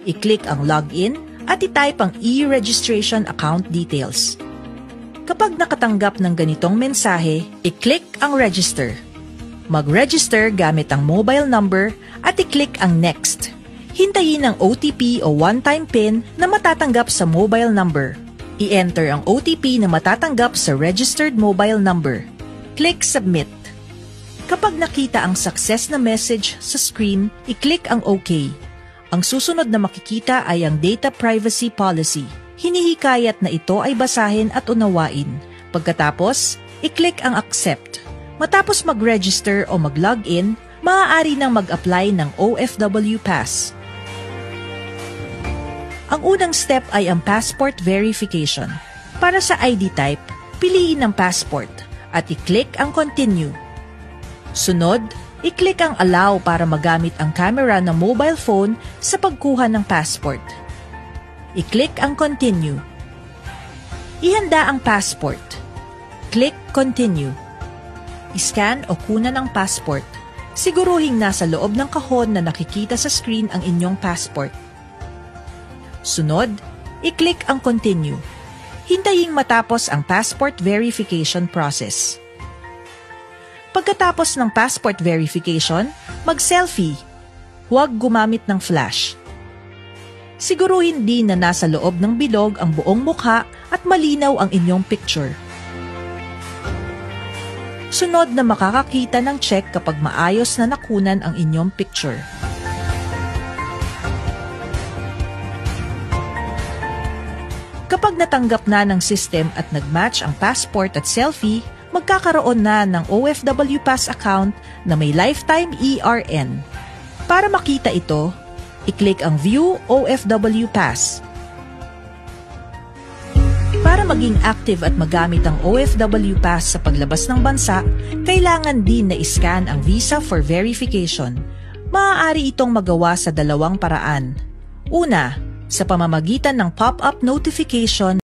I-click ang login at i-type ang e-registration account details. Kapag nakatanggap ng ganitong mensahe, i-click ang register. Mag-register gamit ang mobile number at i-click ang next. Hintayin ang OTP o one-time PIN na matatanggap sa mobile number. I-enter ang OTP na matatanggap sa registered mobile number. Click submit. Kapag nakita ang success na message sa screen, i-click ang OK. Ang susunod na makikita ay ang data privacy policy. Hinihikayat na ito ay basahin at unawain. Pagkatapos, i-click ang accept. Matapos mag-register o mag-login, maaari nang mag-apply ng OFW Pass. Ang unang step ay ang passport verification. Para sa ID type, piliin ang passport at i-click ang continue. Sunod, i-click ang allow para magamit ang camera ng mobile phone sa pagkuha ng passport. I-click ang continue. Ihanda ang passport. Click continue. I-scan o kunan ang passport. Siguruhing nasa loob ng kahon na nakikita sa screen ang inyong passport. Sunod, i-click ang continue. Hintaying matapos ang passport verification process. Pagkatapos ng passport verification, mag-selfie. Huwag gumamit ng flash. Siguruhin din na nasa loob ng bilog ang buong mukha at malinaw ang inyong picture. Sunod na makakakita ng check kapag maayos na nakunan ang inyong picture. Kapag natanggap na ng system at nag-match ang passport at selfie, magkakaroon na ng OFW Pass account na may lifetime ERN. Para makita ito, i-click ang View OFW Pass. Para maging active at magamit ang OFW Pass sa paglabas ng bansa, kailangan din na i-scan ang visa for verification. Maaari itong magawa sa dalawang paraan. Una, sa pamamagitan ng pop-up notification